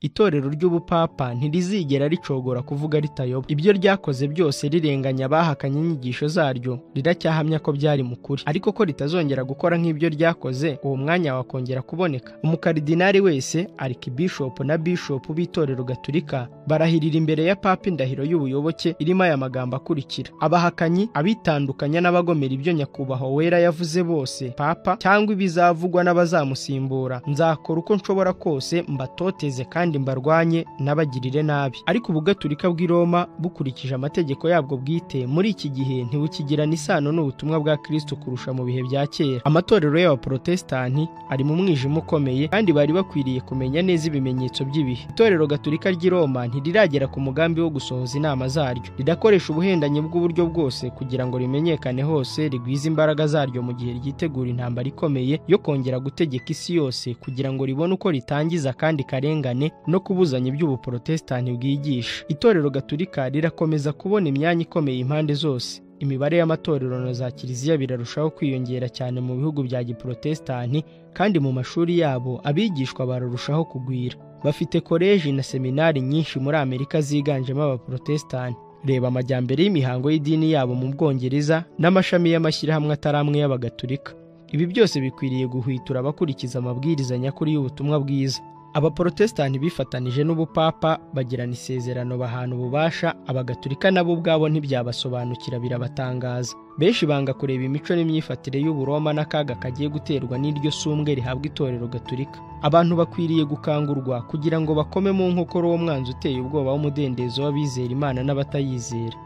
Itorero ry'ubupapa ntirizigera ricogora kuvuga ritayoba. Ibyo ryakoze byose rirenganya abahakanye inyigisho zaryo, riracyahamya ko byari mu kuri. Ariko ko ritazongera gukora nk'ibyo ryakoze, uwo mwanya wakongera kuboneka. Umukardinali wese, arikibishop na bishop b'itorero Gatolika barahirira imbere ya papa indahiro y'ubuyoboke irimo aya magambo akurikira: abahakanyi, abitandukanya n'abagomera ibyo nyakubahwa wera yavuze bose papa, cyangwa ibizavugwa n'abazamusimbura, nzakora uko nshobora kose mbatoteze kandi mbarwanye n'abagirire nabi. Ariko ubugatolika bw'i Roma bukurikije amategeko yabwo bwite muri iki gihe ntibukigirana isano n'ubutumwa bwa Kristo kurusha mu bihe bya kera. Amatorero y'abaprotestanti ari mu mwijima ukomeye kandi bari bakwiriye kumenya neza ibimenyetso by'ibihe. Itorero Gatolika ry'i Roma ntiriragera ku mugambi wo gusohoza inama zaryo, ridakoresha ubuhendanyi bw'uburyo bwose kugira ngo rimenyekane hose, rigwize imbaraga zaryo mu gihe ryitegura intambara ikomeye yo kongera gutegeka isi yose kugira ngo ribone uko ritangiza kandi karengane no kubuzanya iby'ubuprotestani bwigisha. Itorero Gatolika rirakomeza kubona imyanya ikomeye impande zose. Imibare y'amatorero na za kiliziya birarushaho kwiyongera cyane mu bihugu bya giprotestani, kandi mu mashuri yabo abigishwa bararushaho kugwira. Bafite koleji na seminari nyinshi muri Amerika ziganjemo abaprotestani. Reba amajyambere y'imihango y'idini yabo mu Bwongereza n'amashami y'amashyirahamwe ataramwe y'abagatolika. Ibi byose bikwiriye guhwitura abakurikiza amabwiriza nyakuri y'ubutumwa bwiza. Abaprotestani bifatanije n'ubupapa bagirana isezerano bahana ububasha, abagatolika nabo ubwabo ntibyabasobanukira birabatangaza. Benshi banga kureba imico n'imyifatire y'Uburoma n'akaga kagiye guterwa n'iryo sumbwe rihabwa itorero Gatolika. Abantu bakwiriye gukangurwa kugira ngo bakome mu nkokora uwo mwanzi uteye ubwoba w'umudendezo w'abizera Imana n'abatayizera.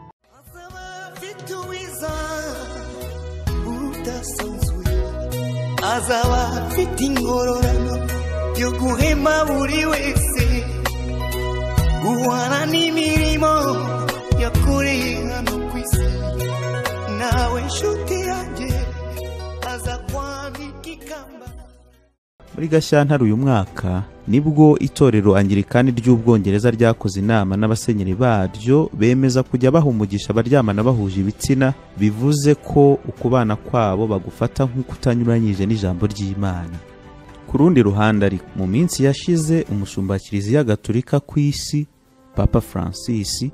Azaba afite ingororano yo guhema buri wese, guhana n'imirimo yakoreye hano ku isi. Nawe nshuti yanjye aza kwambika ikamba. Muri Gashyantare uyu mwaka nibwo itorero Anglikani ry'Ubwongereza ryakoze inama n'abasenyeri baryo bemeza kujya bahumugisha abaryamana bahuje ibitsina, bivuze ko ukubana kwabo bagufata nk'ukutanyuranyije n'ijambo ry'Imana. Ku rundi ruhande ariko mu minsi yashize umushumba wa Kiliziya Gatolika ku isi Papa Francis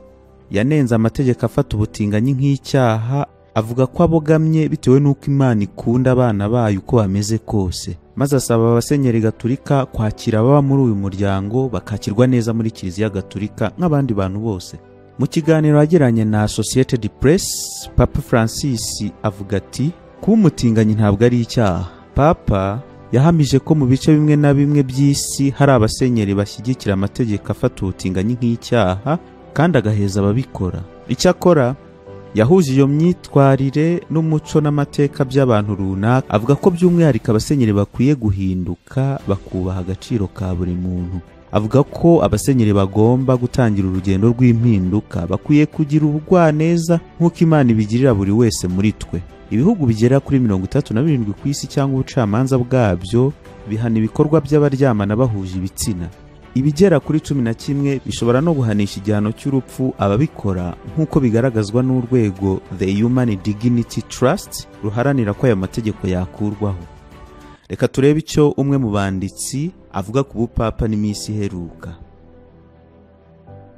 yanenze amategeko afata ubutinganyi nk'icyaha, avuga ko abogamye bitewe n'uko Imana ikunda abana bayo uko bameze kose, maze asaba abasenyeri Gatolika kwakira ababa muri uyu muryango bakakirwa neza muri Kiliziya Gatolika nk'abandi bantu bose. Mu kiganiro yagiranye na Associated Press, Papa Francis avuga ati kuba umutinganyi ntabwo ari icyaha. Papa yahamije ko mu bice bimwe na bimwe by'isi hari abasenyeri bashyigikira amategeko afata ubutinganyi nk'icyaha kandi agaheza ababikora. Icyakora yahuje iyo myitwarire n'umuco n'amateka by'abantu runaka, avuga ko by'umwihariko abasenyeri bakwiye guhinduka bakubaha agaciro ka buri muntu. Avuga ko abasenyeri bagomba gutangira urugendo rw'impinduka, bakwiye kugira ubugwaneza nk'uko Imana ibigirira buri wese muri twe. Ibihugu bigera kuri 37 ku isi cyangwa ubucamanza bwabyo bihana ibikorwa by'abaryamana bahuje ibitsina. Ibigera kuri 11 bishobora no guhanisha igihano cy'urupfu ababikora, nk'uko bigaragazwa n'urwego The Human Dignity Trust ruharanira ko aya mategeko yakurwaho. Reka turebe icyo umwe mu banditsi avuga ku bupapa n'imisi iheruka.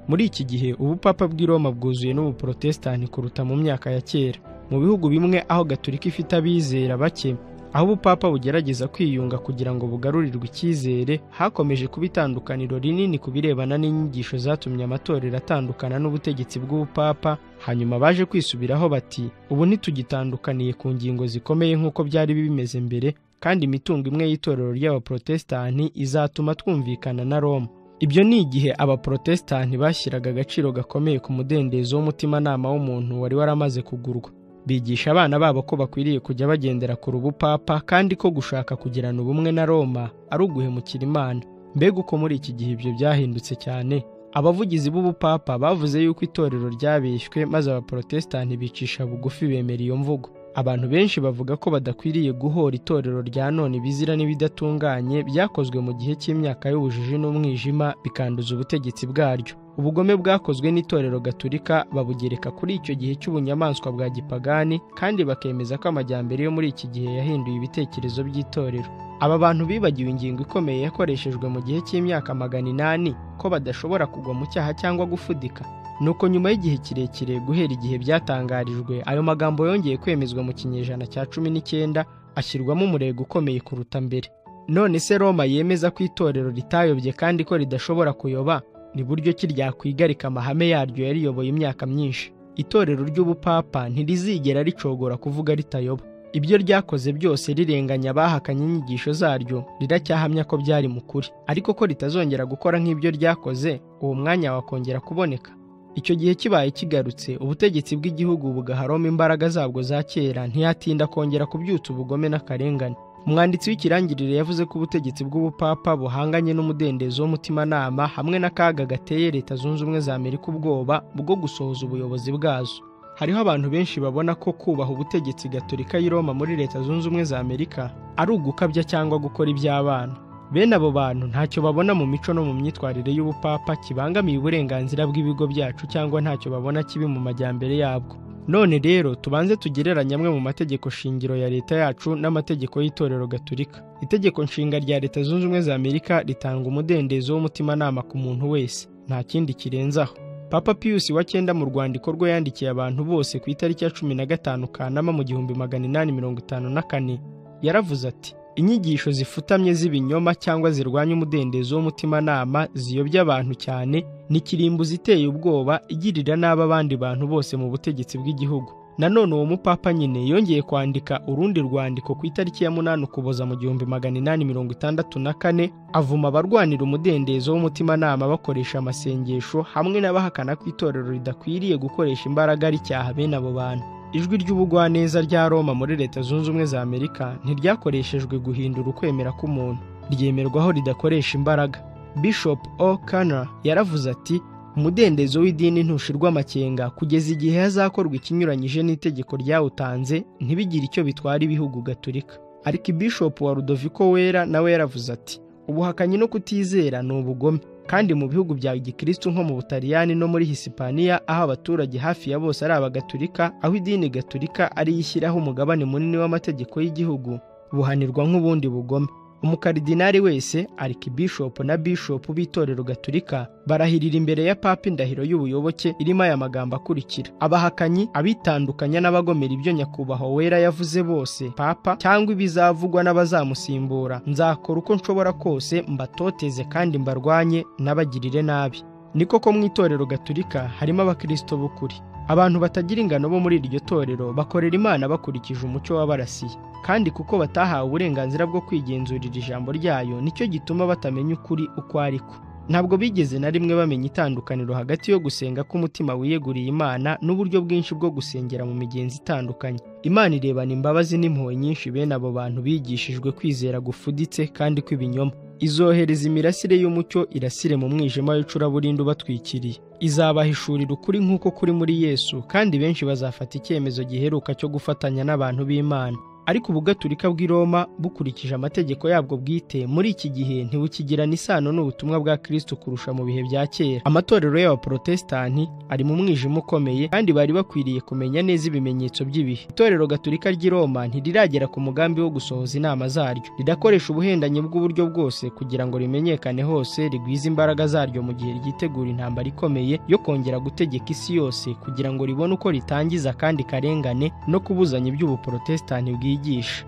Muri iki gihe ubupapa bw'i Roma bwuzuye n'ubuprotestani kuruta mu myaka ya kera. Mu bihugu bimwe aho Gatolika ifite abizera bake, aho ubupapa bugerageza kwiyunga kugira ngo bugarurirwe icyizere, hakomeje kuba itandukaniro rinini ku birebana n'inyigisho zatumye amatorero atandukana n'ubutegetsi bw'ubupapa. Hanyuma baje kwisubiraho bati ubu ntitugitandukaniye ku ngingo zikomeye nk'uko byari bimeze mbere, kandi imitungo imwe y'itorero ry'abaprotestani izatuma twumvikana na Roma. Ibyo ni igihe abaprotestani bashyiraga agaciro gakomeye ku mudendezo w'umutimanama w'umuntu wari waramaze kugurwa. Bigisha abana babo ko bakwiriye kujya bagendera ku rubupapa, kandi ko gushaka kugirana ubumwe na Roma ari uguhemukira Imana. Mbega uko muri iki gihe ibyo byahindutse cyane. Abavugizi b'ubupapa bavuze yuko itorero ryabeshywe, maze abaprotestani bicisha bugufi bemera iyo mvugo. Abantu benshi bavuga ko badakwiriye guhora itorero rya none bizira n'ibidatunganye byakozwe mu gihe cy'imyaka y'ubujiji n'umwijima bikanduza ubutegetsi bwaryo. Ubugome bwakozwe n'itorero Gatolika babugereka kuri icyo gihe cy'ubunyamaswa bwa gipagani, kandi bakemeza ko amajyambere yo muri iki gihe yahinduye ibitekerezo by'itorero. Aba bantu bibagiwe ingingo ikomeye yakoreshejwe mu gihe cy'imyaka 800 ko badashobora kugwa mu cyaha cyangwa gufudika. Nuko nyuma y'igihe kirekire guhera igihe byatangarijwe, ayo magambo yongeye kwemezwa mu kinyejana cya 19 ashyirwamo umurego ukomeye kuruta mbere. None se Roma yemeza ko itorero ritayobye kandi ko ridashobora kuyoba, ni buryo ki ryakwigarika amahame yaryo yariyoboye imyaka myinshi? Itorero ry'ubupapa ntirizigera ricogora kuvuga ritayoba. Ibyo ryakoze byose rirenganya abahakanye inyigisho zaryo, riracyahamya ko byari mu kuri. Ariko ko ritazongera gukora nk'ibyo ryakoze, uwo mwanya wakongera kuboneka. Icyo gihe kibaye kigarutse, ubutegetsi bw'igihugu bugaha Roma imbaraga zabwo za kera, ntiyatinda kongera kubyutsa ubugome n'akarengane. Umwanditsi w'ikirangirire yavuze ko ubutegetsi bw'ubupapa buhanganye n'umudendezo w'umutimanama hamwe n'akaga gateye Leta Zunze Ubumwe za Amerika ubwoba bwo gusohoza ubuyobozi bwazo. Hariho abantu benshi babona ko kubaha ubutegetsi gatolika y'i Roma muri Leta Zunze Ubumwe za Amerika ari ugukabya cyangwa gukora iby'abana. Bene abo bantu ntacyo babona mu mico no mu myitwarire y'ubupapa kibangamiye uburenganzira bw'ibigo byacu cyangwa ntacyo babona kibi mu majyambere yabwo. None rero tubanze tugereranye amwe mu mategeko shingiro ya leta yacu n'amategeko y'itorero gatolika. Itegeko nshinga rya Leta Zunze Ubumwe za Amerika ritanga umudendezo w'umutimanama ku muntu wese, nta kindi kirenzaho. Papa Pius wa 9 mu rwandiko rwe yandikiye abantu bose ku itariki ya 15 Kanama mu 1854 yaravuze ati: inyigisho zifutamye z'ibinyoma cyangwa zirwanya umudendezo w'umutimanama ziyobya abantu cyane, ni kirimbuzi iteye ubwoba igirira nabi abandi bantu bose mu butegetsi bw'igihugu. Nanone uwo mupapa nyine yongeye kwandika urundi rwandiko ku itariki ya 8 Ukuboza mu 1864 avuma abarwanira umudendezo w'umutimanama bakoresha amasengesho hamwe n'abahakana ko itorero ridakwiriye gukoresha imbaraga ricyaha bene abo bantu. Ijwi ry'ubugwaneza rya Roma muri Leta Zunze Ubumwe za Amerika ntiryakoreshejwe guhindura ukwemera k'umuntu, ryemerwaho ridakoresha imbaraga. Bishop O'Connor yaravuze ati: umudendezo w'idini ntushirwa amakenga kugeza igihe hazakorwa ikinyuranyije n'itegeko ryawutanze, ntibigire icyo bitwara ibihugu gatolika. Archbishop wa Ludovico Wera nawe yaravuze ati: ubuhakanyi no kutizera ni ubugome, kandi mu bihugu bya gikristo nko mu Butaliyani no muri Hispania, aho abaturage hafi ya bose ari abagatolika, aho idini gatolika ari yishyiraho umugabane munini w'amategeko y'igihugu, buhanirwa nk'ubundi bugome. Umukardinali wese, archbishop na bishop b'itorero gatolika barahirira imbere ya papa indahiro y'ubuyoboke irimo aya magambo akurikira: abahakanyi, abitandukanya n'abagomera ibyo nyakubahwa Wera yavuze bose papa cyangwa ibizavugwa n'abazamusimbura, nzakora uko nshobora kose mbatoteze kandi mbarwanye n'abagirire nabi. Ni koko mu itorero gatolika harimo abakristo b'ukuri. Abantu batagira ingano bo muri iryo torero bakorera Imana bakurikije umucyo w'abarasiye, kandi kuko batahawe uburenganzira bwo kwigenzurira ijambo ryayo, nicyo gituma batamenya ukuri uko ariko. Ntabwo bigeze na rimwe bamenya itandukaniro hagati yo gusenga k'umutima wiyeguriye Imana n'uburyo bwinshi bwo gusengera mu migenzi itandukanye. Imana irebana imbabazi n'impuhwe nyinshi bene abo bantu bigishijwe kwizera gufuditse kandi kw'ibinyoma. Izohereza imirasire y'umucyo irasire mu mwijima w'icuraburindi batwikiriye. Izabahishurira ukuri nk'uko kuri muri Yesu, kandi benshi bazafata icyemezo giheruka cyo gufatanya n'abantu b'Imana. Ariko ubugatolika bw'i Roma bukurikije amategeko yabwo bwite muri iki gihe ntibukigirana isano n'ubutumwa bwa Kristo kurusha mu bihe bya kera. Amatorero y'abaprotestanti ari mu mwijima ukomeye, kandi bari bakwiriye kumenya neza ibimenyetso by'ibihe. Itorero gatolika ry'i Roma ntiriragera ku mugambi wo gusohoza inama zaryo, ridakoresha ubuhendanyi bw'uburyo bwose kugira ngo rimenyekane hose, rigwize imbaraga zaryo mu gihe ryitegura intambara ikomeye yo kongera gutegeka isi yose, kugira ngo ribone uko ritangiza kandi karengane no kubuzanya iby'ubuprotestanti bwigisha.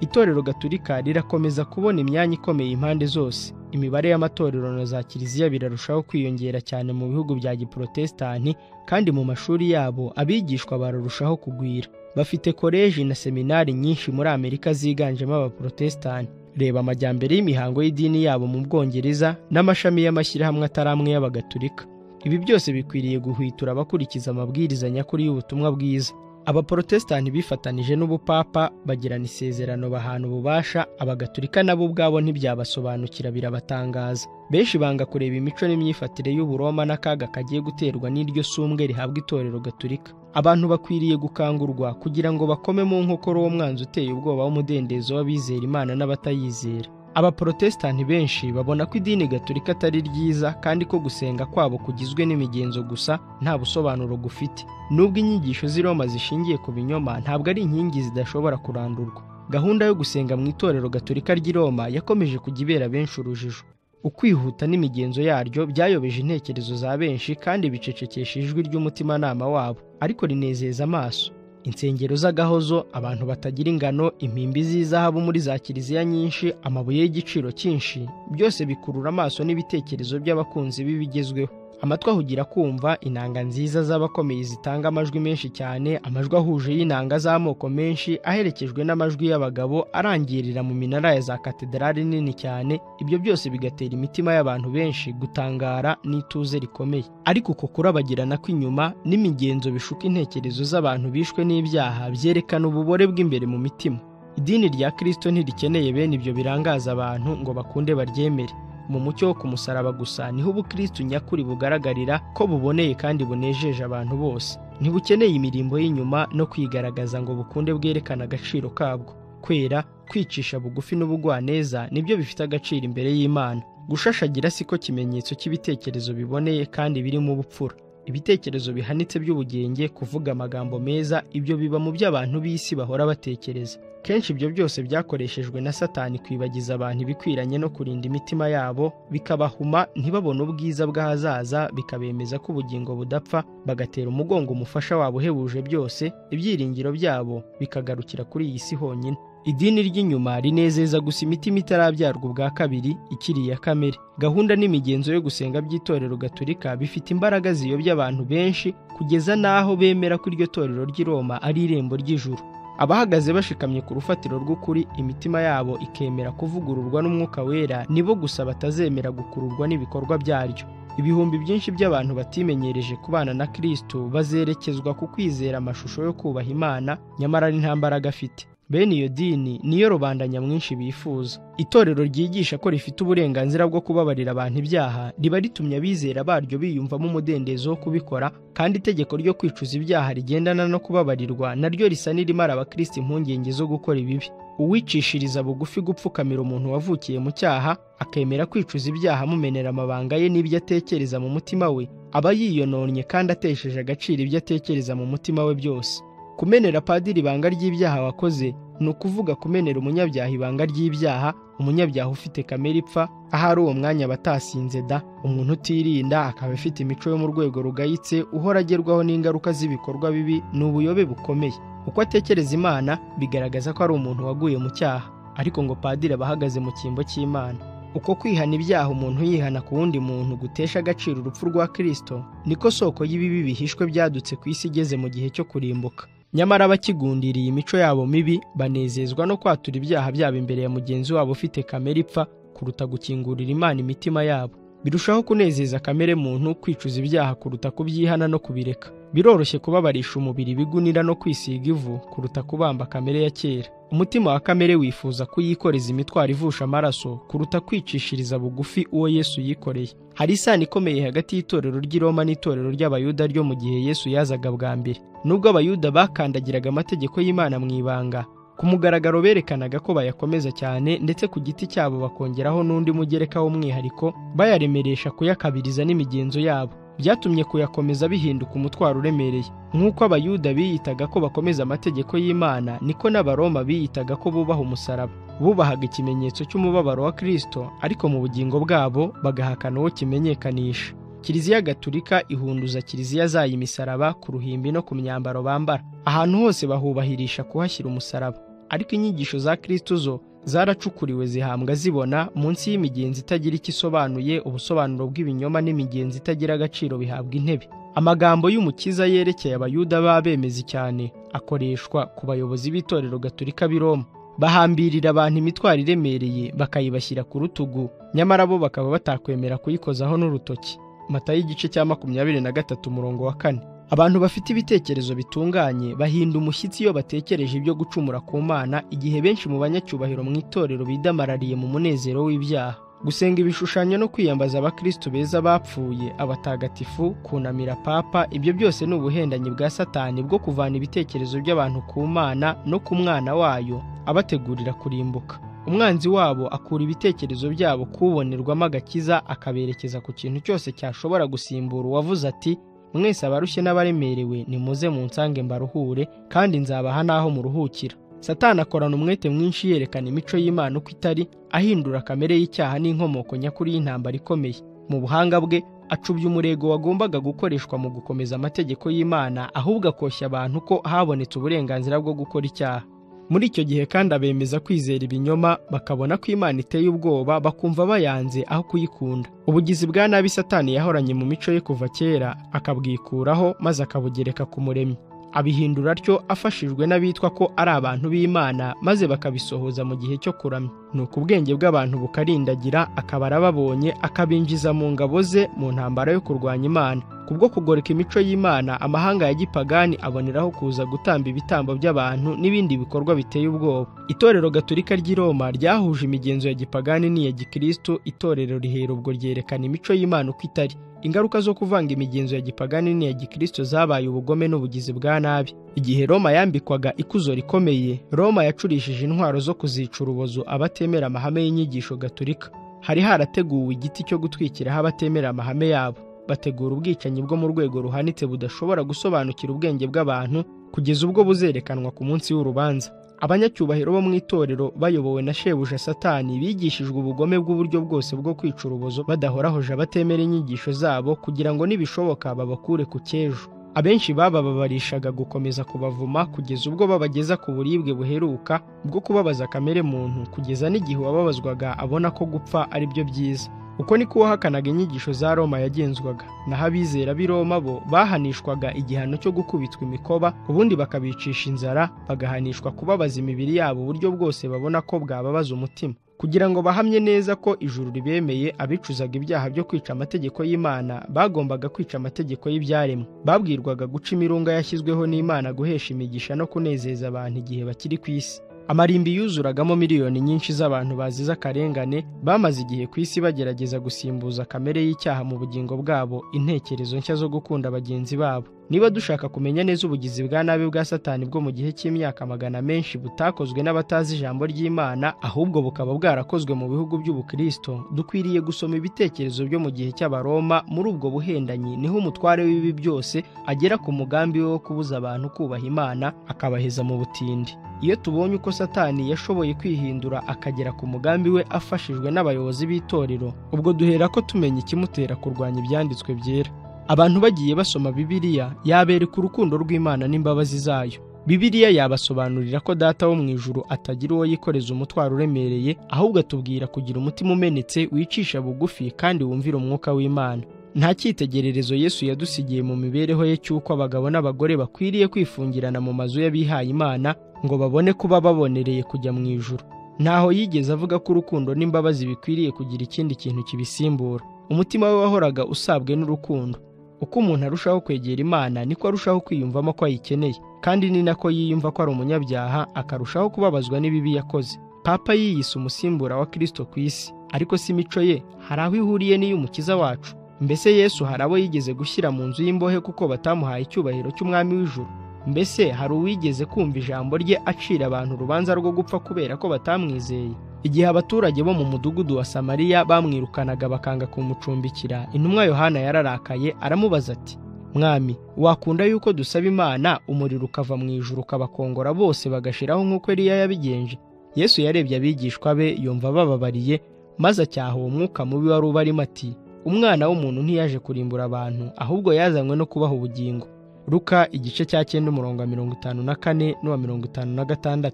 Itorero gatolika rirakomeza kubona imyanya ikomeye impande zose. Imibare y'amatorero na za kiliziya birarushaho kwiyongera cyane mu bihugu bya giprotestanti, kandi mu mashuri yabo abigishwa bararushaho kugwira. Bafite koleji na seminari nyinshi muri Amerika ziganjemo abaprotestanti. Reba amajyambere y'imihango y'idini yabo mu Bwongereza n'amashami y'amashyirahamwe atari amwe y'abagatolika. Ibi byose bikwiriye guhwitura abakurikiza amabwiriza nyakuri y'ubutumwa bwiza. Abaprotestanti bifatanije n'ubupapa bagirana isezerano bahana ububasha, abagatolika nabo ubwabo ntibyabasobanukira birabatangaza. Benshi banga kureba imico n'imyifatire y'Uburoma n'akaga kagiye guterwa n'iryo sumbwe rihabwa itorero gatolika. Abantu bakwiriye gukangurwa kugira ngo bakome mu nkokoro uwo mwanzi uteye ubwoba w'umudendezo w'abizera Imana n'abatayizera. Abaprotestanti benshi babona ko idini gatolika atari ryiza, kandi ko gusenga kwabo kugizwe n'imigenzo gusa nta busobanuro gufite. Nubwo inyigisho z'i Roma zishingiye ku binyoma, ntabwo ari inkingi zidashobora kurandurwa. Gahunda yo gusenga mu itorero gatolika ry'i Roma yakomeje kujya ibera benshi urujijo. Ukwihuta n'imigenzo yaryo byayobeje intekerezo za benshi kandi bicecekesha ijwi ry'umutimanama wabo, ariko rinezeza amaso. Insengero z'agahozo, abantu batagira ingano, impimbi z'izahabu muri za kiliziya nyinshi, amabuye y'igiciro cyinshi, byose bikurura amaso n'ibitekerezo by'abakunzi b'ibigezweho. Amatwi ahugira kumva inanga nziza z'abakomeye zitanga amajwi menshi cyane, amajwi ahuje y'inanga z'amoko menshi aherekejwe n'amajwi y'abagabo arangirira mu minara ya za katedrali nini cyane. Ibyo byose bigatera imitima y'abantu benshi gutangara n'ituze rikomeye. Ariko uko kurabagirana kw'inyuma n'imigenzo bishuka intekerezo z'abantu bishwe n'ibyaha byerekana ububore bw'imbere mu mitima. Idini rya Kristo ntirikeneye bene ibyo birangaza abantu ngo bakunde baryemere. Mu mucyo wo ku musaraba gusa niho ubukristo nyakuri bugaragarira ko buboneye kandi bunejeje abantu bose. Ntibukeneye imirimbo y'inyuma no kwigaragaza ngo bukunde bwerekana agaciro kabwo. Kwera, kwicisha bugufi n'ubugwaneza nibyo bifite agaciro imbere y'Imana. Gushashagira siko kimenyetso cy'ibitekerezo biboneye kandi birimo ubupfura. Ibitekerezo bihanitse by'ubugenge, kuvuga amagambo meza, ibyo biba mu by'abantu b'isi bahora batekereza. Kenshi ibyo byose byakoreshejwe na Satani kwibagiza abantu ibikwiranye no kurinda imitima yabo, bikabahuma ntibabone ubwiza bw'ahazaza, bikabemeza ko ubugingo budapfa, bagatera umugongo umufasha wabo uhebuje byose, ibyiringiro byabo bikagarukira kuri iyi si honyine. Idini ry'inyuma rinezeza gusa imitima itarabyarwa ubwa kabiri, ikiri iya kamere. Gahunda n'imigenzo yo gusenga by'itorero gatolika bifite imbaraga ziyobya abantu benshi kugeza n'aho bemera ko iryo torero ry'i Roma ari irembo ry'ijuru. Abahagaze bashikamye ku rufatiro rw'ukuri, imitima yabo ikemera kuvugururwa n'Umwuka Wera, nibo gusa batazemera gukururwa n'ibikorwa byaryo. Ibihumbi byinshi by'abantu batimenyereje kubana na Kristo bazerekezwa ku kwizera amashusho yo kubaha Imana, nyamara ari nta mbaraga afite. Bene iyo dini niyo rubanda nyamwinshi bifuza. Itorero ryigisha ko rifite uburenganzira bwo kubabarira abantu ibyaha riba ritumye abizera baryo biyumvamo umudendezo wo kubikora, kandi itegeko ryo kwicuza ibyaha rigendana no kubabarirwa naryo risa n'irimara abakristo impungenge zo gukora ibibi. Uwicishiriza bugufi gupfukamira umuntu wavukiye mu cyaha akemera kwicuza ibyaha amumenera amabanga ye n'ibyo atekereza mu mutima we, aba yiyononnye kandi atesheje agaciro ibyo atekereza mu mutima we byose. Kumenera padiri ibanga ry'ibyaha wakoze ni ukuvuga kumenera umunyabyaha ibanga ry'ibyaha. Umunyabyaha ufite kamere ipfa, ahari uwo mwanya batasinze da. Umuntu utirinda akaba afite imico yo mu rwego rugayitse, uhora agerwaho n'ingaruka z'ibikorwa bibi, ni ubuyobe bukomeye. Uko atekereza Imana bigaragaza ko ari umuntu waguye mu cyaha, ariko ngo padiri aba ahagaze mu cyimbo cy'Imana. Uko kwihana ibyaha umuntu yihana ku wundi muntu gutesha agaciro urupfu rwa Kristo, niko soko y'ibibi bihishwe byadutse ku isi igeze mu gihe cyo kurimbuka. Nyamara abakigundiriye imico yabo mibi banezezwa no kwatura ibyaha byabo imbere ya mugenzi wabo ufite kamere ipfa, kuruta gukingurira Imana imitima yabo. Birushaho kunezeza kamere muntu kwicuza ibyaha kuruta kubyihana no kubireka. Biroroshye kubabarisha umubiri ibigunira no kwisiga ivu kuruta kubamba kamere ya kera. Umutima wa kamere wifuza kuyikoreza imitwaro ivusha amaraso kuruta kwicishiriza bugufi uwo Yesu yikoreye. Hari isano ikomeye hagati y'itorero ry'i Roma n'itorero ry'Abayuda ryo mu gihe Yesu yazaga bwa mbere. Nubwo Abayuda bakandagiraga amategeko y'Imana mu ibanga, ku mugaragaro berekanaga ko bayakomeza cyane, ndetse ku giti cyabo bakongeraho n'undi mugereka w'umwihariko bayaremeresha kuyakabiriza n'imigenzo yabo. Byatumye kuyakomeza bihinduka umutwaro uremereye. Nk'uko Abayuda biyitaga ko bakomeza amategeko y'Imana, niko n'Abaroma biyitaga ko bubaha umusaraba. Bubahaga ikimenyetso cy'umubabaro wa Kristo, ariko mu bugingo bwabo bagahakana uwo kimenyekanisha. Kiliziya Gatolika ihunduza kiliziya zayo imisaraba ku ruhimbi no ku myambaro bambara. Ahantu hose bahubahirisha kuhashyira umusaraba. Ariko inyigisho za Kristo zo zaracukuriwe zihambwa zibona munsi y'imigenzi itagira icyo isobanuye. Ubusobanuro bw'ibinyoma n'imigenzi itagira agaciro bihabwa intebe. Amagambo y'Umukiza yerekeye Abayuda babemezi cyane akoreshwa ku bayobozi b'itorero Gatolika b'i Roma. Bahambirira abantu imitwaro iremereye bakayibashyira ku rutugu, nyamara bo bakaba batakwemera kuyikozaho n'urutoki. Matayo igice cya 23:4. Abantu bafite ibitekerezo bitunganye bahinda umushyitsi iyo batekereje ibyo gucumura ku Mana, igihe benshi mu banyacyubahiro mu itorero bidamarariye mu munezero w'ibyaha. Gusenga ibishushanyo no kwiyambaza abakristo beza bapfuye, abatagatifu, kunamira papa, ibyo byose ni ubuhendanyi bwa Satani bwo kuvana ibitekerezo by'abantu ku Mana no ku mwana wayo, abategurira kurimbuka. Umwanzi wabo akura ibitekerezo byabo kubonerwamo agakiza, akaberekeza ku kintu cyose cyashobora gusimbura uwavuze ati, mwese abarushye n'abaremerewe nimuze munsange mbaruhure, kandi nzabaha naho muruhukira. Satani akorana umwete mwinshi yerekana imico y'Imana uko itari, ahindura kamere y'icyaha n'inkomoko nyakuri y'intambara ikomeye. Mu buhanga bwe acubya umurego wagombaga gukoreshwa mu gukomeza amategeko y'Imana, ahubwo akoshya abantu ko habonetse uburenganzira bwo gukora icyaha. Muri icyo gihe kandi abemeza kwizera ibinyoma, bakabona ko Imana iteye ubwoba, bakumva bayanze aho kuyikunda. Ubugizi bwa nabi Satani yahoranye mu mico ye kuva kera akabwikuraho maze akabugereka ku Muremyi. Abihindura atyo afashijwe n'abitwa ko ari abantu b'Imana, maze bakabisohoza mu gihe cyo kuramya. Nuko ubwenge bw'abantu bukarindagira, akaba arababonye akabinjiza mu ngabo ze mu ntambara yo kurwanya Imana. Kubwo kugoreka imico y'Imana, amahanga ya gipagani aboneraho kuza gutamba ibitambo by'abantu n'ibindi bikorwa biteye ubwoba. Itorero Gatolika ry'i Roma ryahuje imigenzo ya gipagani n'iya Gikristo. Itorero rihera ubwo ryerekana imico y'Imana uko itari. Ingaruka zo kuvanga imigenzo ya gipagani n'iya Gikristo zabaye ubugome n'ubugizi bwa nabi. Igihe Roma yambikwaga ikuzo rikomeye, Roma yacurishije intwaro zo kuzica urubozo abatemera amahame y'inyigisho Gatolika. Hari harateguwe igiti cyo gutwikiraho abatemera amahame yabo. Bategura ubwicanyi bwo mu rwego ruhanitse budashobora gusobanukira ubwenge bw'abantu, kugeza ubwo buzerekanwa ku munsi w'urubanza. Abanyacyubahiro bo mu itorero bayobowe na shebuja Satani bigishijwe ubugome bw'uburyo bwose bwo kwica urubozo, badahorahoje abatemera inyigisho zabo, kugira ngo nibishoboka babakure ku cyejo. Abenshi bababarishaga gukomeza kubavuma kugeza ubwo babageza ku buribwe buheruka bwo kubabaza kamere muntu, kugeza n'igihe uwababazwaga abona ko gupfa ari byo byiza. Uko niko uwahakanaga inyigisho za Roma yagenzwaga. Naho abizera b'i Roma bo bahanishwaga igihano cyo gukubitwa imikoba, ubundi bakabicisha inzara, bagahanishwa kubabaza imibiri yabo uburyo bwose babona ko bwababaza umutima. Kugira ngo bahamye neza ko ijuru ribemeye, abicuzaga ibyaha byo kwica amategeko y'Imana bagombaga kwica amategeko y'ibyaremwe. Babwirwaga guca imirunga yashyizweho n'Imana, guhesha imigisha no kunezeza abantu igihe bakiri ku isi. Amarimbi yuzuragamo miliyoni nyinshi z'abantu bazize akarengane, bamaze igihe ku isi bagerageza gusimbuza kamere y'icyaha mu bugingo bwabo intekerezo nshya zo gukunda bagenzi babo. Niba dushaka kumenya neza ubugizi bwa nabi bwa Satani bwo mu gihe cy'imyaka magana menshi butakozwe n'abatazi ijambo ry'Imana, ahubwo bukaba bwarakozwe mu bihugu by'Ubukristo, dukwiriye gusoma ibitekerezo byo mu gihe cy'Abaroma. Muri ubwo buhendanyi niho umutware w'ibi byose agera ku mugambi we wo kubuza abantu kubaha Imana, akabaheza mu butindi. Iyo tubonye uko Satani yashoboye kwihindura akagera ku mugambi we afashijwe n'abayobozi b'itorero, ubwo duhera ko tumenya ikimutera kurwanya ibyanditswe byera. Abantu bagiye basoma Bibiliya yabereka urukundo rw'Imana n'imbabazi zayo. Bibiliya yabasobanurira ko Data wo mu ijuru atagira uwo yikoreza umutwaro uremereye, ahubwo atubwira kugira umutima umenetse, wicisha bugufi kandi wumvira umwuka w'Imana. Nta cyitegererezo Yesu yadusigiye mu mibereho ye cy'uko abagabo n'abagore bakwiriye kwifungirana mu mazu y'abihaye Imana ngo babone kuba babonereye kujya mu ijuru. Ntaho yigeze avuga ko urukundo n'imbabazi bikwiriye kugira ikindi kintu kibisimbura. Umutima we wahoraga usabwe n'urukundo. Uko umuntu arushaho kwegera Imana, niko arushaho kwiyumvamo ko ayikeneye, kandi ni nako yiyumva ko ari umunyabyaha, akarushaho kubabazwa n'ibibi yakoze. Papa yiyise umusimbura wa Kristo ku isi, ariko si imico ye hari aho ihuriye n'iy'Umukiza wacu. Mbese Yesu hari abo yigeze gushyira mu nzu y'imbohe kuko batamuhaye icyubahiro cy'umwami w'ijuru? Mbese hari uwigeze kumva ijambo rye acira abantu urubanza rwo gupfa kubera ko batamwizeye? Igihe abaturage bo mu mudugudu wa Samariya bamwirukanaga bakanga kumucumbikira, intumwa Yohana yararakaye aramubaza ati, Mwami, wakunda yuko dusaba Imana umuriro ukava mu ijuru ukabakongora bose bagashiraho nk'uko Eliya yabigenje? Yesu yarebye abigishwa be yumva bababariye, maze acyaha uwo mwuka mubi wari ubarimo ati, Umwana w'umuntu ntiyaje kurimbura abantu, ahubwo yazanywe no kubaha ubugingo. Luka igice cya 9:54 n'uwa 56.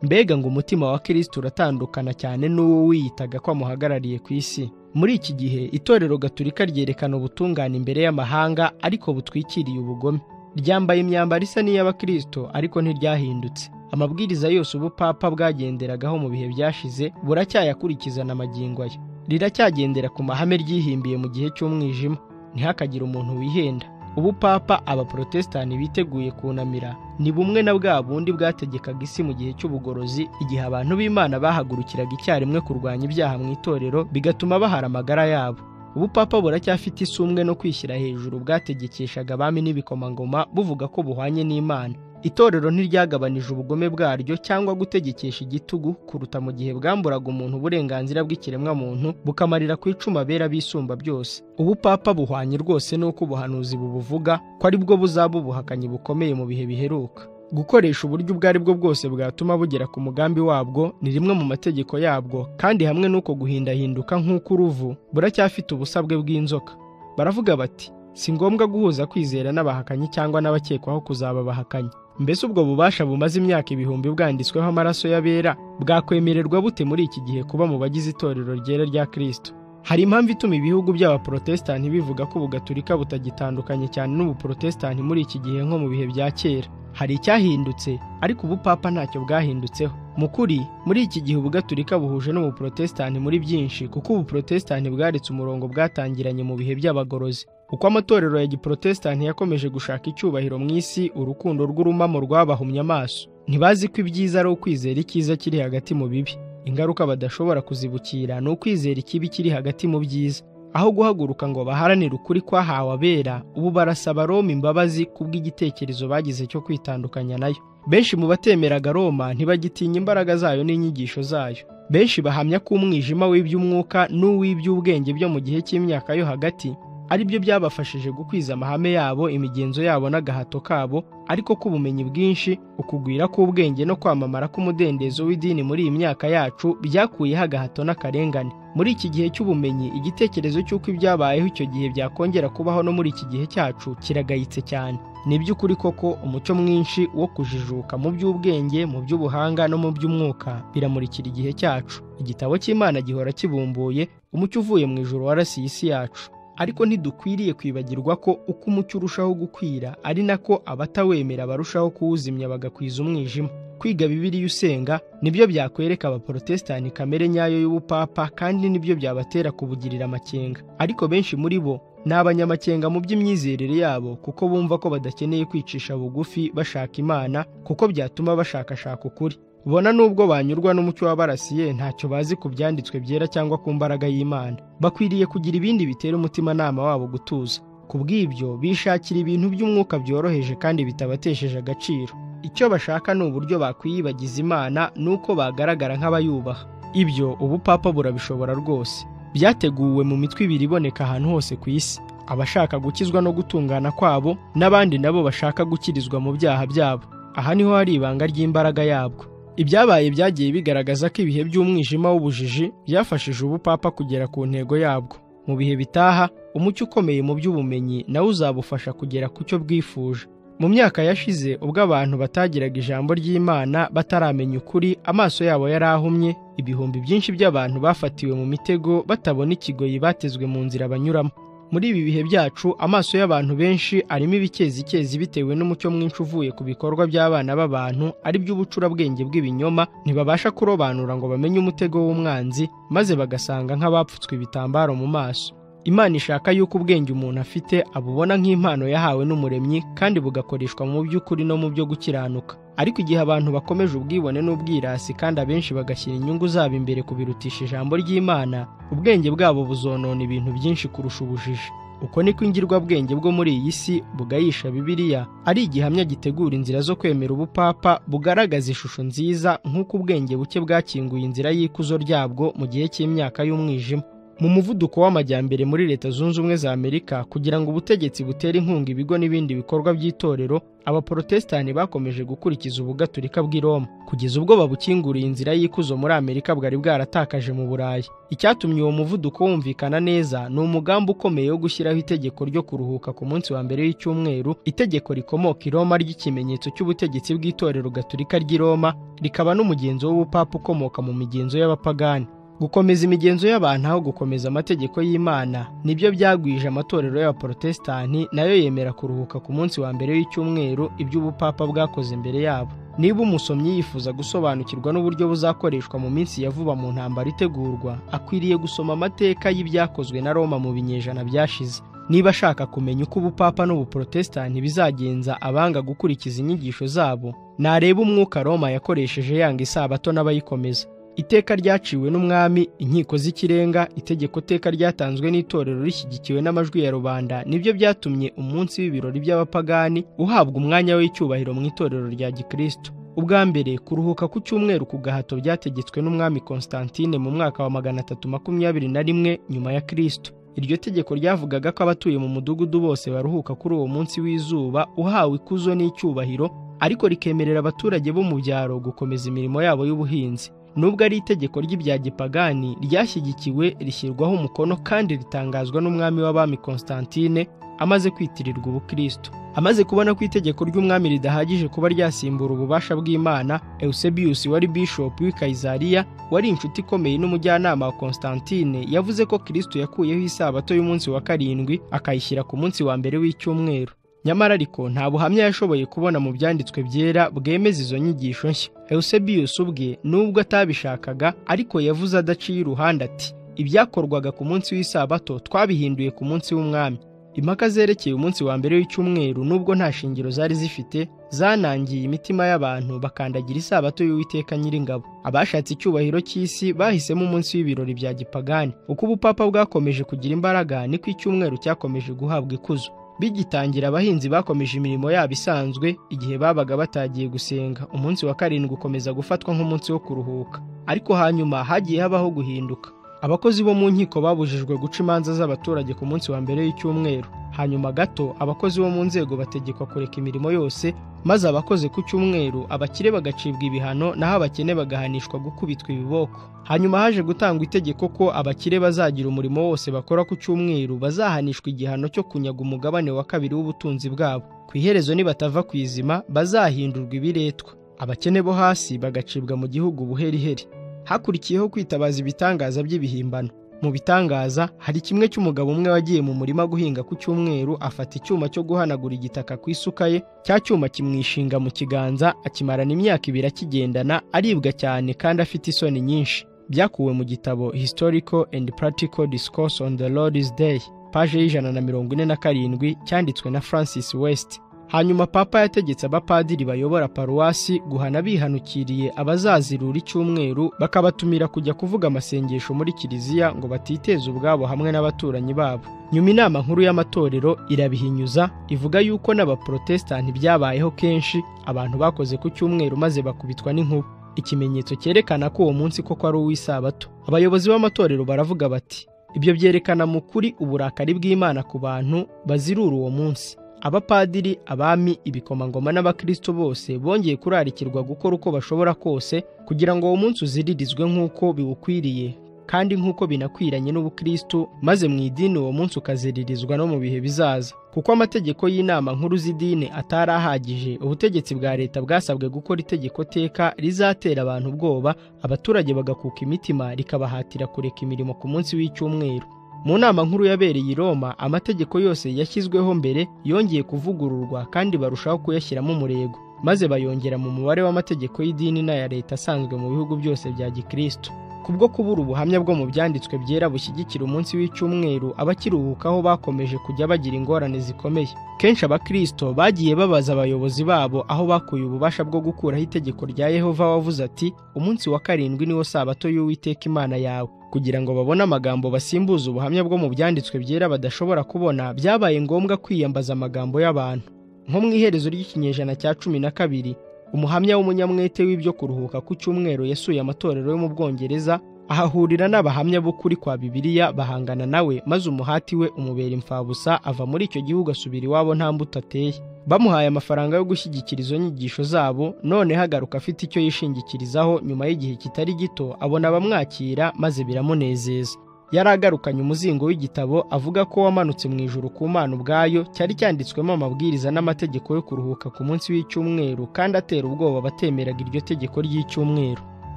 Mbega ngo umutima wa Kristo uratandukana cyane n'uwo wiyitaga ko amuhagarariye ku isi. Muri iki gihe itorero Gatolika ryerekana ubutungane imbere y'amahanga, ariko butwikiriye ubugome. Ryambaye imyambaro isa n'iy'Abakristo, ariko ntiryahindutse. Amabwiriza yose ubupapa bwagenderagaho mu bihe byashize buracyayakurikizana amagingo aya. Riracyagendera ku mahame ryihimbiye mu gihe cy'umwijima. Ntihakagire umuntu wihenda. Ubupapa abaprotestani biteguye kunamira ni bumwe na bwa bundi bwategekaga isi mu gihe cy'ubugorozi, igihe abantu b'Imana bahagurukiraga icyarimwe kurwanya ibyaha mu itorero, bigatuma bahara amagara yabo. Ubupapa buracyafite isumbwe no kwishyira hejuru bwategekeshaga abami n'ibikomangoma buvuga ko buhwanye n'Imana. Itorero ntiryagabanije ubugome bwaryo cyangwa gutegekesha igitugu kuruta mu gihe bwamburaga umuntu uburenganzira bw'ikiremwa muntu, bukamarira ku icuma bera bisumba byose. Ubupapa buhwanye rwose n'uko ubuhanuzi bubuvuga ko ari bwo buzaba ubuhakanyi bukomeye mu bihe biheruka. Gukoresha uburyo ubwo ari bwo bwose bwatuma bugera ku mugambi wabwo ni rimwe mu mategeko yabwo, kandi hamwe n'uko guhindahinduka nk'uko uruvu buracyafite ubusabwe bw'inzoka. Baravuga bati, si ngombwa guhuza kwizera n'abahakanyi cyangwa n'abakekwaho kuzaba abahakanyi. Mbese ubwo bubasha bumaze imyaka ibihumbi bwanditsweho amaraso y'abera bwakwemererwa bute muri iki gihe kuba mu bagize itorero ryera rya Kristo? Hari impamvu ituma ibihugu by'abaprotestani bivuga ko ubugatulika butagitandukanye cyane n'ubuprotestani muri iki gihe nko mu bihe bya kera. Hari icyahindutse, ariko ubupapa ntacyo bwahindutseho. Mu kuri, muri iki gihe ubugatulika buhuje n'ubuprotestani muri byinshi, kuko ubuprotestani bwaretse umurongo bwatangiranye mu bihe by'abagorozi. Uko amatorero ya giprotestani yakomeje gushaka icyubahiro mu isi, urukundo rw'urumamo rwabahumye amaso. Ntibazi ko ibyiza ari ukwizera icyiza kiri hagati mu bibi. Ingaruka badashobora kuzibukira ni ukwizera ikibi kiri hagati mu byiza. Aho guhaguruka ngo baharanire ukuri kwahawe abera, ubu barasaba Roma imbabazi kubw'igitekerezo bagize cyo kwitandukanya nayo. Benshi mu batemeraga Roma ntibagitinya imbaraga zayo n'inyigisho zayo. Benshi bahamya ko umwijima w'iby'umwuka n'uw'iby'ubwenge byo mu gihe cy'imyaka yo hagati ari byo byabafashije gukwiza amahame yabo, imigenzo yabo n'agahato kabo, ariko ko ubumenyi bwinshi, ukugwira k'ubwenge no kwamamara k'umudendezo w'idini muri iyi myaka yacu byakuyeho agahato n'akarengane. Muri iki gihe cy'ubumenyi, igitekerezo cy'uko ibyabayeho icyo gihe byakongera kubaho no muri iki gihe cyacu kiragayitse cyane. Ni by'ukuri koko umucyo mwinshi wo kujijuka mu by'ubwenge, mu by'ubuhanga no mu by'umwuka biramurikira igihe cyacu. Igitabo cy'Imana gihora kibumbuye, umucyo uvuye mu ijuru warasiye isi yacu. Ariko ntidukwiriye kwibagirwa ko uko umucyo urushaho gukwira ari nako abatawemera barushaho kuwuzimya bagakwiza umwijima. Kwiga Bibiliya usenga nibyo byakwereka abaprotestani kamere nyayo y'ubupapa, kandi nibyo byabatera kubugirira amakenga. Ariko benshi muri bo ni abanyamakenga mu by'imyizerere yabo, kuko bumva ko badakeneye kwicisha bugufi bashaka Imana, kuko byatuma bashakashaka ukuri. Bona nubwo banyurwa n'umucyo wabarasiye, ntacyo bazi ku byanditswe byera cyangwa ku mbaraga y'Imana. Bakwiriye kugira ibindi bitera umutimanama wabo gutuza. Kubw'ibyo bishakira ibintu by'umwuka byoroheje kandi bitabatesheje agaciro. Icyo bashaka ni uburyo bakwiyibagiza Imana n'uko bagaragara nk'abayubaha. Ibyo ubupapa burabishobora rwose. Byateguwe mu mitwe ibiri iboneka ahantu hose ku isi: abashaka gukizwa no gutungana kwabo, n'abandi nabo bashaka gukirizwa mu byaha byabo. Aha niho hari ibanga ry'imbaraga yabwo. Ibyabaye byagiye bigaragaza ko ibihe by'umwijima w'ubujiji byafashije ubupapa kugera ku ntego yabwo. Mu bihe bitaha, umucyo ukomeye mu by'ubumenyi nawe uzabufasha kugera ku cyo bwifuje. Mu myaka yashize, ubwo abantu batagiraga ijambo ry'Imana, bataramenya ukuri, amaso yabo yari ahumye, ibihumbi byinshi by'abantu bafatiwe mu mitego batabona ikigoyi batezwe mu nzira banyuramo. Muri ibi bihe byacu, amaso y'abantu benshi arimo ibikezi bitewe n'umucyo mwinshi uvuye ku bikorwa by'abana b'abantu, ari by'ubucurabwenge bw'ibinyoma. Ntibabasha kurobanura ngo bamenye umutego w'umwanzi, maze bagasanga nk'abapfutswe ibitambaro mu maso. Imana ishaka yuko ubwenge umuntu afite abubona nk'impano yahawe n'Umuremyi, kandi bugakoreshwa mu by'ukuri no mu byo gukiranuka. Ariko igihe abantu bakomeje ubwibone n'ubwirasi, kandi abenshi bagashyira inyungu zabo imbere kubirutisha ijambo ry'Imana, ubwenge bwabo buzonona ibintu byinshi kurusha ubujiji. Uko niko ingirwabwenge bwo muri iyi si bugayisha Bibiliya ari igihamya gitegura inzira zo kwemera ubupapa, bugaragaza ishusho nziza nk'uko ubwenge buke bwakinguye inzira y'ikuzo ryabwo mu gihe cy'imyaka y'umwijima. Mu muvuduko w'amajyambere muri Leta Zunze Ubumwe za Amerika, kugira ngo ubutegetsi butere inkunga ibigo n'ibindi bikorwa by'itorero, abaprotestani bakomeje gukurikiza ubugatulika bw'i Roma, kugeza ubwo babukinguriye inzira y'ikuzo muri Amerika bwari bwaratakaje mu Burayi. Icyatumye uwo muvuduko wumvikana neza ni umugambi ukomeye wo gushyiraho itegeko ryo kuruhuka ku munsi wa mbere w'icyumweru, itegeko rikomoka i Roma ry'ikimenyetso cy'ubutegetsi bw'itorero gatulika ry'i Roma, rikaba n'umugenzo w'ubupapa ukomoka mu migenzo y'abapagani. Gukomeza imigenzo y'abantu aho gukomeza amategeko y'Imana nibyo byagwije amatorero y'abaprotestani, nayo yemera kuruhuka ku munsi wa mbere w'icyumweru, iby'ubupapa bwakoze mbere yabo. Niba umusomyi yifuza gusobanukirwa n'uburyo buzakoreshwa mu minsi ya vuba mu ntambara itegurwa, akwiriye gusoma amateka y'ibyakozwe na Roma mu binyejana byashize. Niba ashaka kumenya uko ubupapa n'ubuprotestani bizagenza abanga gukurikiza inyigisho zabo, nareba umwuka Roma yakoresheje yanga isabato n'abayikomeza. Iteka ryaciwe n'umwami, inkiko z'ikirenga, itegeko teka ryatanzwe n'itorero rishyigikiwe n'amajwi ya rubanda, nibyo byatumye umunsi w'ibirori by'abapagani uhabwa umwanya w'icyubahiro mu itorero rya Gikristo. Ubwa mbere, kuruhuka ku cyumweru ku gahato byategetswe n'umwami Constantine mu mwaka wa 321 nyuma ya Kristo. Iryo tegeko ryavugaga ko abatuye mu mudugudu bose baruhuka kuri uwo munsi w'izuba uhawe ikuzo n'icyubahiro, ariko rikemerera abaturage bo mu byaro gukomeza imirimo yabo y'ubuhinzi. Nubwo ari itegeko ry'ibya gipagani ryashyigikiwe rishyirwaho umukono kandi ritangazwa n'umwami w'abami Constantine amaze kwitirirwa ubukristo. Amaze kubona ko itegeko ry'umwami ridahagije kuba ryasimbura ububasha bw'Imana, Eusebius wari bishop w'i Kayizariya, wari inshuti ikomeye n'umujyanama wa Constantine, yavuze ko Kristo yakuyeho isabato y'umunsi wa karindwi akayishyira ku munsi wa mbere w'icyumweru. Nyamara ariko nta buhamya yashoboye kubona mu byanditswe byera bwemeza izo nyigisho nshya. Eusebius ubwe nubwo atabishakaga ariko yavuze adaciye iruhande ati, ibyakorwaga ku munsi w'isabato twabihinduye ku munsi w'umwami. Impaka zerekeye umunsi wa mbere w'icyumweru nubwo nta shingiro zari zifite, zanangiye imitima y'abantu bakandagira isabato y'Uwiteka Nyiringabo. Abashatse icyubahiro cy'isi bahisemo umunsi w'ibirori bya gipagani. Uko ubupapa bwakomeje kugira imbaraga niko icyumweru cyakomeje guhabwa ikuzo. Bigitangira abahinzi bakomeje imirimo yabo isanzwe igihe babaga batagiye gusenga. Umunsi wa karindwi ukomeza gufatwa nk'umunsi wo kuruhuka. Ariko hanyuma hagiye habaho guhinduka. Abakozi bo mu nkiko babujijwe guca imanza z'abaturage ku munsi wa mbere w'icyumweru. Hanyuma gato abakozi bo mu nzego bategekwa kureka imirimo yose, maze abakoze ku cyumweru abakire bagacibwa ibihano naho abakene bagahanishwa gukubitwa ibiboko. Hanyuma haje gutangwa itegeko ko abakire bazagira umurimo wose bakora ku cyumweru bazahanishwa igihano cyo kunyaga umugabane wa kabiri w'ubutunzi bwabo. Ku iherezo nibatava ku izima bazahindurwa ibiretwa, abakene bo hasi bagacibwa mu gihugu buheriheri. Hakurikiyeho kwitabaza ibitangaza by'ibihimbano. Mu bitangaza hari kimwe cy'umugabo umwe wagiye mu murima guhinga ku cyumweru, afata icyuma cyo guhanagura igitaka ku isuka ye, cya cyuma kimwishinga mu kiganza, akimarana imyaka 2 akigendana, aribwa cyane kandi afite isoni nyinshi. Byakuwe mu gitabo Historical and Practical Discourse on the Lord's Day, page y'147, cyanditswe na Francis West. Hanyuma papa yategetse abapadiri bayobora paruwasi guhana bihanukiriye abazazirura icyumweru, bakabatumira kujya kuvuga amasengesho muri kiliziya ngo batiteze ubwabo hamwe n'abaturanyi babo. Nyuma inama nkuru y'amatorero irabihinyuza, ivuga yuko n'abaprotestanti byabayeho kenshi abantu bakoze ku cyumweru maze bakubitwa n'inkuba, ikimenyetso cyerekana ko uwo munsi koko ari uw'isabato. Abayobozi b'amatorero baravuga bati, ibyo byerekana mu kuri uburakari bw'Imana ku bantu bazirura uwo munsi. Abapadiri, abami, ibikomangoma n'abakristo bose bongeye kurarikirwa gukora uko bashobora kose kugira ngo uwo munsi uziririzwe nk'uko biwukwiriye kandi nk'uko binakwiranye n'ubukristo, maze mu idini uwo munsi ukaziririzwa no mu bihe bizaza. Kuko amategeko y'inama nkuru z'idini atari ahagije, ubutegetsi bwa leta bwasabwe gukora itegeko teka rizatera abantu ubwoba, abaturage bagakuka imitima rikabahatira kureka imirimo ku munsi w'icyumweru. Mu nama nkuru yabereye i Roma, amategeko yose yashyizweho mbere yongeye kuvugururwa kandi barushaho kuyashyiramo umurego, maze bayongera mu mubare w'amategeko y'idini n'aya leta asanzwe mu bihugu byose bya Gikristo. Kubwo kubura ubuhamya bwo mu byanditswe byera bushyigikira umunsi w'icyumweru, abakiruhukaho bakomeje kujya bagira ingorane zikomeye. Kenshi abakristo bagiye babaza abayobozi babo aho bakuye ububasha bwo gukuraho itegeko rya Yehova wavuze ati, umunsi wa karindwi niwo sabato y'Uwiteka Imana yawe. Kugira ngo babone amagambo basimbuza ubuhamya bwo mu byanditswe byera badashobora kubona, byabaye ngombwa kwiyambaza amagambo y'abantu. Nko mu iherezo ry'ikinyejana cya 12, umuhamya w'umunyamwete w'ibyo kuruhuka ku cyumweru yasuye amatorero yo mu Bwongereza, ahahurira n'abahamya b'ukuri kwa Bibiliya bahangana nawe, maze umuhati we umubera imfabusa, ava muri icyo gihugu asubira iwabo nta mbuto ateye. Bamuhaye amafaranga yo gushyigikira izo nyigisho zabo, none hagaruka afite icyo yishingikirizaho. Nyuma y'igihe kitari gito abona bamwakira maze biramunezeza. Yari agarukanye umuzingo w'igitabo avuga ko wamanutse mu ijuru ku Mana ubwayo, cyari cyanditswemo amabwiriza n'amategeko yo kuruhuka ku munsi w'icyumweru, kandi atera ubwoba batemeraga iryo tegeko ry'icyumweru.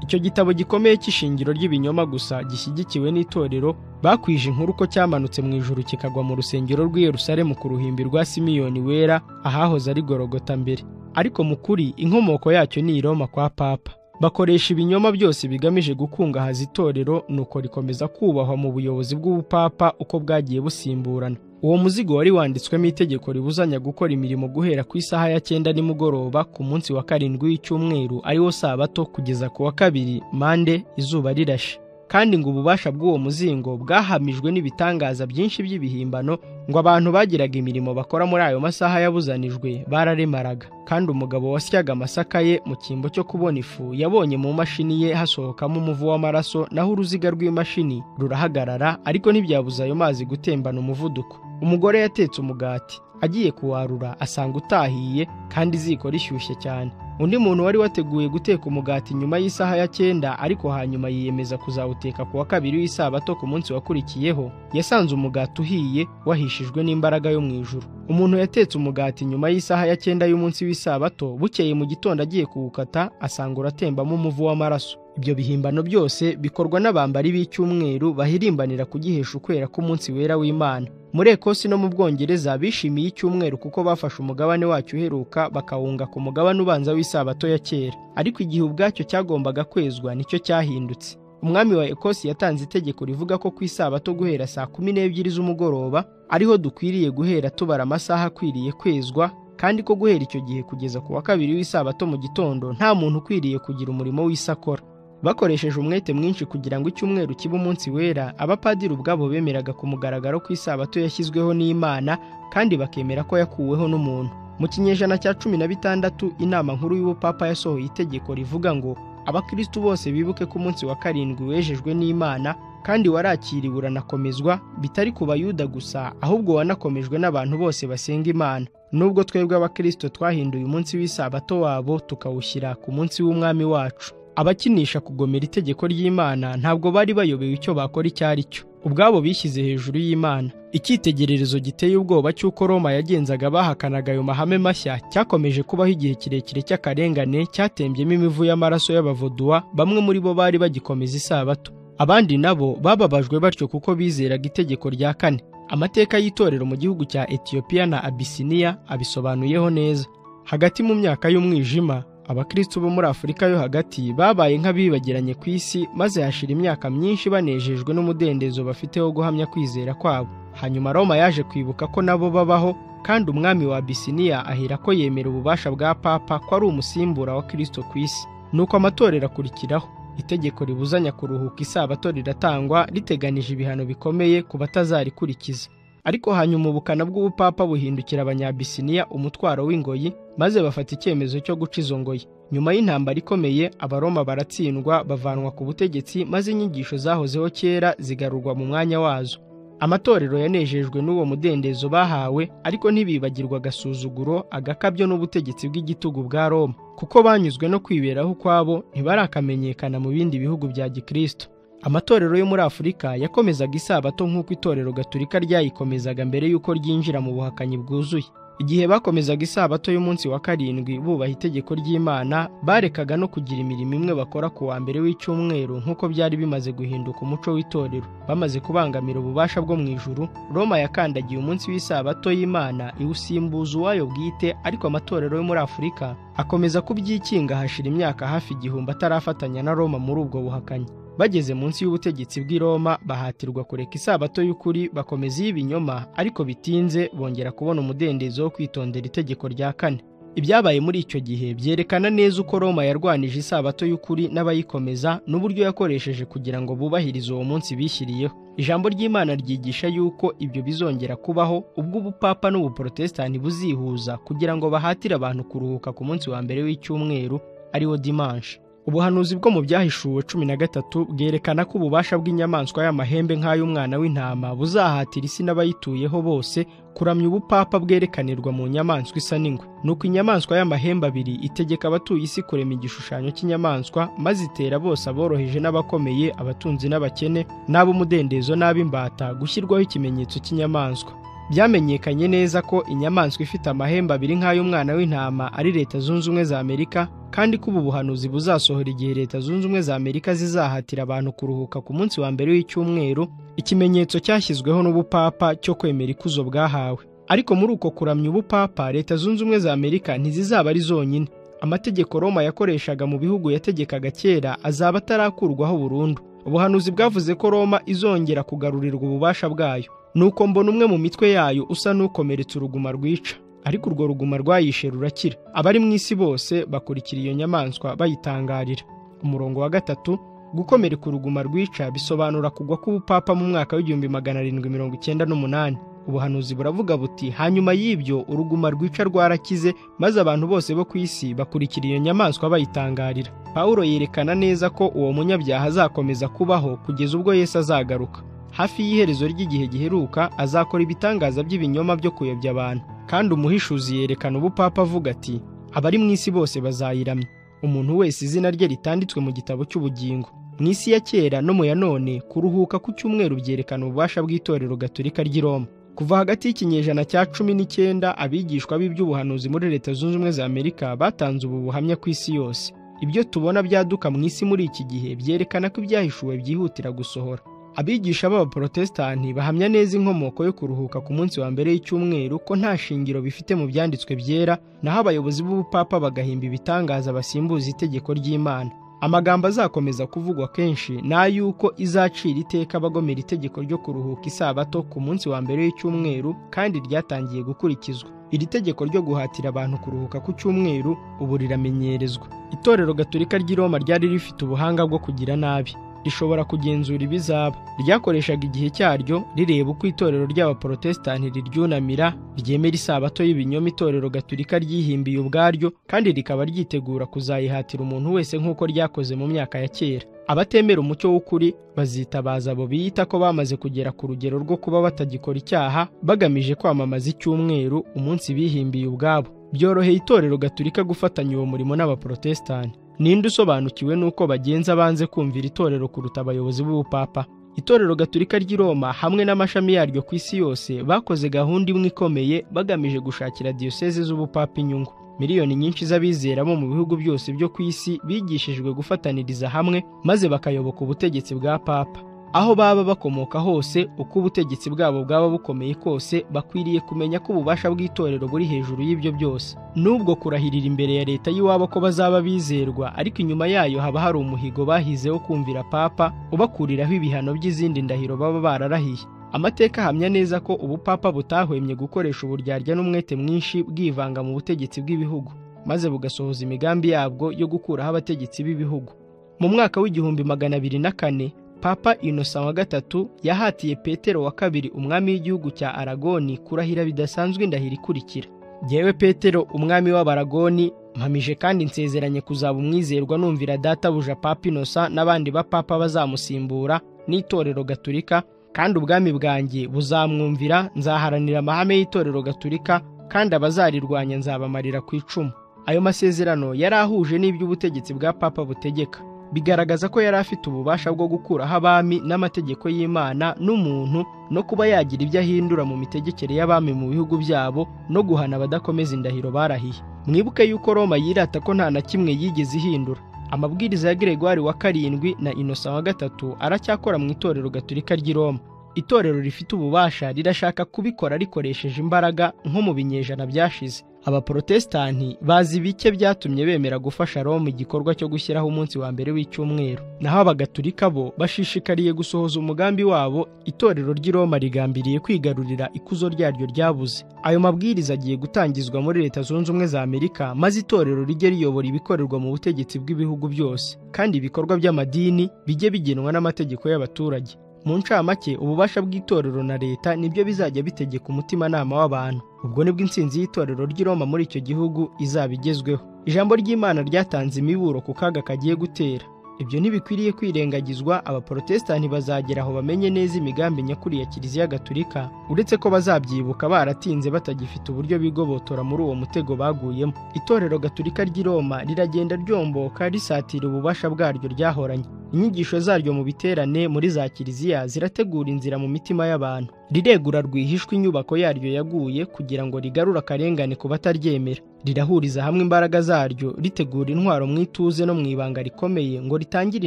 Icyo gitabo gikomeye cy'ishingiro ry'ibinyoma gusa gishyigikiwe n'itorero, bakwije inkuru ko cyamanutse mu ijuru kikagwa mu rusengero rw'i Yerusalemu ku ruhimbi rwa Simiyoni wera, ahahoze ari Gologota mbere. Ariko mu kuri inkomoko yacyo ni i Roma kwa Papa. Bakoresha ibinyoma byose bigamije gukungahaza itorero, nuko rikomeza kubahwa mu buyobozi bw'ubupapa uko bwagiye busimburana. Uwo muzigo wari wanditswemo itegeko ribuzanya gukora imirimo guhera ku isaha ya 9 nimugoroba ku munsi wa karindwi w'icyumweru, ariwo sabato, kugeza ku wa kabiri mande izuba rirashe. Kandi ngo ububasha bw'uwo muzingo bwahamijwe n'ibitangaza byinshi by'ibihimbano, ngo abantu bagiraga imirimo bakora muri ayo masaha yabuzanijwe bararemaraga. Kandi umugabo wasyaga amasaka ye mu cyimbo cyo kubona ifu yabonye mu mashini ye hasohokamo umuvu w'amaraso, naho uruziga rw'imashini rurahagarara, ariko ntibyabuza ayo mazi gutembana umuvuduko. Umugore yatetse umugati agiye kuwarura asanga utahiye kandi iziko rishyushye cyane. Undi muntu wari wateguye guteka umugati nyuma y'isaha ya 9 ariko hanyuma yiyemeza kuzawuteka ku wa kabiri w'isabato ku munsi wakurikiyeho, yasanze umugati uhiye wahishijwe n'imbaraga yo mu ijuru. Umuntu yatetse umugati nyuma y'isaha ya 9 y'umunsi w'isabato, bukeye mu gitondo agiye kuwukata asanga uratembamo umuvu w'amaraso. Ibyo bihimbano byose bikorwa n'abambari b'icyumweru bahirimbanira kugihesha ukwera k'umunsi wera w'Imana. Muri Ekosi no mu Bwongereza bishimiye icyumweru kuko bafashe umugabane wacyo uheruka bakawunga ku mugabane ubanza w'isabato ya kera, ariko igihe ubwacyo cyagombaga kwezwa nicyo cyahindutse. Umwami wa Ekosi yatanze itegeko rivuga ko ku isabato guhera saa 12 z'umugoroba ariho dukwiriye guhera tubara amasaha akwiriye kwezwa, kandi ko guhera icyo gihe kugeza ku wa kabiri w'isabato mu gitondo nta muntu ukwiriye kugira umurimo w'isakora. Bakoresheje umwete mwinshi kugira ngo icyumweru kibe umunsi wera, abapadiri ubwabo bemeraga ku mugaragaro ko isabato yashyizweho n'Imana kandi bakemera ko yakuweho n'umuntu. Mu kinyejana cya 16 inama nkuru y'ubupapa yasohoye itegeko rivuga ngo abakristo bose bibuke ko umunsi wa 7 wejejwe n'Imana kandi warakiriwe uranakomezwa, bitari ku Bayuda gusa ahubwo wanakomejwe n'abantu bose basenga Imana. Nubwo twebwe abakristo twahinduye umunsi w'isabato wabo tukawushyira ku munsi w'umwami wacu, abakinisha kugomera itegeko ry'Imana ntabwo bari bayobewe icyo bakora icyo ari cyo. Ubwabo bishyize hejuru y'Imana. Icyitegererezo giteye ubwoba cy'uko Roma yagenzaga bahakanaga ayo mahame mashya cyakomeje kubaho igihe kirekire cy'akarengane cyatembyemo imivu y'amaraso y'Abavoduwa, bamwe muri bo bari bagikomeza isabato. Abandi nabo bababajwe batyo kuko bizeraga itegeko rya 4. Amateka y'itorero mu gihugu cya Ethiopia na Abyssinia abisobanuyeho neza. Hagati mu myaka y'umwijima, abakristo bo muri Afurika yo hagati babaye nk'abibagiranye ku isi, maze hashira imyaka myinshi banejejwe n'umudendezo bafite wo guhamya kwizera kwabo. Hanyuma Roma yaje kwibuka ko nabo babaho, kandi umwami wa Abyssinia ahera ko yemera ububasha bwa papa ko ari umusimbura wa Kristo ku isi. Nuko amatorero akurikiraho. Itegeko ribuzanya kuruhuka isabato riratangwa riteganije ibihano bikomeye ku batazarikurikiza. Ariko hanyuma ubukana bw'ubupapa buhindukira Abanyabyssinia umutwaro w'ingoyi, maze bafata icyemezo cyo guca izo ngoyi. Nyuma y'intambara ikomeye, Abaroma baratsindwa bavanwa ku butegetsi, maze inyigisho zahozeho kera zigarurwa mu mwanya wazo. Amatorero yanejejwe n'uwo mudendezo bahawe, ariko ntibibagirwa agasuzuguro, agakabyo n'ubutegetsi bw'igitugu bwa Roma, kuko banyuzwe no kwiberaho kwabo ntibarakamenyekana mu bindi bihugu bya Gikristo. Amatorero yo muri Afurika yakomezaga isabato nk'uko itorero Gatolika ryayikomezaga mbere y'uko ryinjira mu buhakanyi bwuzuye. Igihe bakomezaga isabato y'umunsi wa 7 bubaha itegeko ry'Imana, barekaga no kugira imirimo imwe bakora ku wa mbere w'icyumweru nk'uko byari bimaze guhinduka umuco w'itorero. Bamaze kubangamira ububasha bwo mu ijuru, Roma yakandagiye umunsi w'isabato y'Imana iwusimbuza uwayo bwite, ariko amatorero yo muri Afurika akomeza kubyikinga hashira imyaka hafi 1000 atarafatanya na Roma muri ubwo buhakanyi. Bageze munsi y'ubutegetsi bw'i Roma bahatirwa kureka isabato y'ukuri, bakomeza y'ibinyoma, ariko bitinze bongera kubona umudendezo wo kwitondera itegeko rya 4. Ibyabaye muri icyo gihe byerekana neza uko Roma yarwanije isabato y'ukuri n'abayikomeza, n'uburyo yakoresheje kugira ngo bubahirize uwo munsi bishyiriyeho. Ijambo ry'Imana ryigisha yuko ibyo bizongera kubaho ubwo ubupapa n'ubuprotestani buzihuza kugira ngo bahatire abantu kuruhuka ku munsi wa mbere w'icyumweru, ariwo dimanche. Ubuhanuzi bwo mu byahishuwe 13 bwerekana ko ububasha bw'inyamaswa y'amahembe nk'ay'umwana w'intama buzahatira isi n'abayituyeho bose kuramya ubupapa bwerekanirwa mu nyamaswa isa n'ingwe. Nuko inyamaswa y'amahembe 2 itegeka abatuye isi kurema igishushanyo cy'inyamaswa, maze itera bose aboroheje n'abakomeye, abatunzi n'abakene, n'ab'umudendezo n'ab'imbata gushyirwaho ikimenyetso cy'inyamaswa. Byamenyekanye neza ko inyamaswa ifite amahembe 2 nk'ay'umwana w'intama ari Leta Zunze Ubumwe za Amerika, kandi ko ubu buhanuzi buzasohora igihe Leta Zunze Ubumwe za Amerika zizahatira abantu kuruhuka ku munsi wa mbere w'icyumweru, ikimenyetso cyashyizweho n'ubupapa cyo kwemera ikuzo bwahawe. Ariko muri uko kuramya ubupapa, Leta Zunze Ubumwe za Amerika ntizizaba ari zonyine. Amategeko Roma yakoreshaga mu bihugu yategekaga kera azaba atarakurwaho burundu. Ubuhanuzi bwavuze ko Roma izongera kugarurirwa ububasha bwayo. Nuko mbona umwe mu mitwe yayo usa n'ukomeretsa uruguma rwica, ariko urwo ruguma rwayishe rurakira. Abari mu isi bose bakurikira iyo nyamaswa bayitangarira. Umurongo wa 3, gukomereka uruguma rwica bisobanura kugwa k'ubupapa mu mwaka w'1798. Ubuhanuzi buravuga buti hanyuma y'ibyo uruguma rwica rwarakize, maze abantu bose bo ku isi bakurikira iyo nyamaswa bayitangarira. Pawulo yerekana neza ko uwo munyabyaha azakomeza kubaho kugeza ubwo Yesu azagaruka. Hafi y'iherezo ry'igihe giheruka azakora ibitangaza by'ibinyoma byo kuyobya abantu, kandi umuhishuzi yerekana ubupapa avuga ati abari mu isi bose bazayiramya, umuntu wese izina rye ritanditswe mu gitabo cy'ubugingo. Mu isi ya kera no mu ya none, kuruhuka ku cyumweru byerekana ububasha bw'itorero gatolika ry'i Roma. Kuva hagati y'ikinyejana cya 19 abigishwa b'iby'ubuhanuzi muri Leta Zunze Ubumwe za Amerika batanze ubu buhamya ku isi yose. Ibyo tubona byaduka mu isi muri iki gihe byerekana ko ibyahishuwe byihutira gusohora. Abigisha b'abaprotestani bahamya neza inkomoko yo kuruhuka ku munsi wa mbere y'icyumweru ko nta shingiro bifite mu byanditswe byera, naho abayobozi b'ubupapa bagahimba ibitangaza basimbuza itegeko ry'Imana. Amagambo azakomeza kuvugwa kenshi ni ay'uko izacira iteka abagomera itegeko ryo kuruhuka isabato ku munsi wa mbere w'icyumweru kandi ryatangiye gukurikizwa. Iri tegeko ryo guhatira abantu kuruhuka ku cyumweru ubu riramenyerezwa. Itorero gatolika ry'i Roma ryari rifite ubuhanga bwo kugira nabi, rishobora kugenzura ibizaba. Ryakoreshaga igihe cyaryo rireba uko itorero ry'abaprotestani riryunamira, ryemera isabato y'ibinyoma itorero gatolika ryihimbiye ubwaryo, kandi rikaba ryitegura kuzayihatira umuntu wese nk'uko ryakoze mu myaka ya kera. Abatemera umucyo w'ukuri bazitabaza abo biyita ko bamaze kugera ku rugero rwo kuba batagikora icyaha, bagamije kwamamaza icyumweru umunsi bihimbiye ubwabo. Byoroheye itorero gatolika gufatanya uwo murimo n'abaprotestani. Ninde usobanukiwe nuko bagenza banze kumvira itorero kuruta abayobozi b'ubupapa? Itorero gatolika ry'i Roma hamwe n'amashami yaryo ku isi yose bakoze gahunda imwe ikomeye bagamije gushakira diyoseze z'ubupapa inyungu. Miliyoni nyinshi z'abizera bo mu bihugu byose byo ku isi bigishijwe gufataniriza hamwe maze bakayoboka ubutegetsi bwa papa. Aho baba bakomoka hose, uko ubutegetsi bwabo bwaba bukomeye kose, bakwiriye kumenya ko ububasha bw'itorero buri hejuru y'ibyo byose. Nubwo kurahirira imbere ya leta y'iwabo ko bazaba bizerwa, ariko inyuma yayo haba hari umuhigo bahizeho kumvira papa ubakuriraho ibihano by'izindi ndahiro baba bararahiye. Amateka ahamya neza ko ubupapa butahwemye gukoresha uburyarya n'umwete mwinshi bwivanga mu butegetsi bw'ibihugu, maze bugasohoza imigambi yabwo yo gukuraho abategetsi b'ibihugu. Mu mwaka w'1204 Papa Innocent wa gatatu yahatiye Petero wa kabiri umwami w'igihugu cya Aragoni kurahira bidasanzwe indahiro ikurikira: Jyewe Petero umwami w'Abaragoni mpamije kandi nsezeranye kuzaba umwizerwa numvira databuja Papa Innocent n'abandi bapapa bazamusimbura n'itorero gatolika, kandi ubwami bwanjye buzamwumvira. Nzaharanira amahame y'itorero gatolika, kandi abazarirwanya nzabamarira ku icumu. Ayo masezerano yari ahuje n'iby'ubutegetsi bwa papa butegeka, bigaragaza ko yari afite ububasha bwo gukuraho abami n'amategeko y'Imana n'umuntu, no kuba yagira ibyo ahindura mu mitegekere y'abami mu bihugu byabo, no guhana abadakomeza indahiro barahiye. Mwibuke yuko Roma yirata ko nta na kimwe yigeze ihindura. Amabwiriza ya Gregoire wa karindwi na Innocent wa gatatu aracyakora mu itorero gatolika ry'i Roma. Itorero rifite ububasha rirashaka kubikora rikoresheje imbaraga nko mu binyejana byashize. Abaprotestani bazi bike byatumye bemera gufasha Roma igikorwa cyo gushyiraho umunsi wa mbere w'icyumweru, naho abagatolika bo bashishikariye gusohoza umugambi wabo. Itorero ry'i Roma rigambiriye kwigarurira ikuzo ryaryo ryabuze. Ayo mabwiriza agiye gutangizwa muri Leta Zunze Ubumwe za Amerika, maze itorero rijye riyobora ibikorerwa mu butegetsi bw'ibihugu byose, kandi ibikorwa by'amadini bijye bigenwa n'amategeko y'abaturage. Mu ncamake, ububasha bw'itorero na leta nibyo bizajya bitegeka umutimanama w'abantu. Ubwo nibwo intsinzi y'itorero ry'i Roma muri icyo gihugu izaba igezweho. Ijambo ry'Imana ryatanze imiburo ku kaga kagiye gutera. Ibyo ntibikwiriye kwirengagizwa. Abaprotestani bazagera aho bamenye neza imigambi nyakuri ya Kiliziya Gatolika, uretse ko bazabyibuka baratinze batagifite uburyo bigobotora muri uwo mutego baguyemo. Itorero Gatolika ry'i Roma riragenda ryomboka risatira ububasha bwaryo ryahoranye. Inyigisho zaryo mu biterane muri za Kiliziya zirategura inzira mu mitima y'abantu. Riregura rwihishwa inyubako yaryo yaguye kugira ngo rigarure akarengane ku bataryemera. Rirahuriza hamwe imbaraga zaryo ritegura intwaro mu ituze no mu ibanga rikomeye ngo ritangire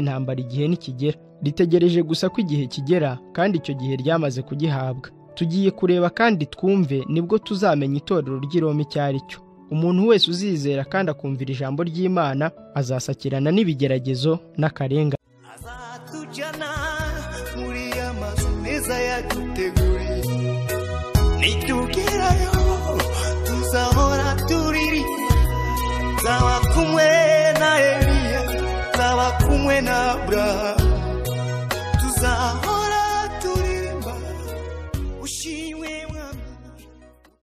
intambara igihe nikigera. Ritegereje gusa ko igihe kigera, kandi icyo gihe ryamaze kugihabwa. Tugiye kureba kandi twumve, nibwo tuzamenya itorero ry'i Roma icyo ari cyo. Umuntu wese uzizera kandi akumvira ijambo ry'Imana azasakirana n'ibigeragezo n'akarengane. Azatujyana muri amazu meza yaduteguriye, nitugerayo tuzahora turiri. Nzaba kumwe na Eliya, nzaba kumwe na Abrahamu.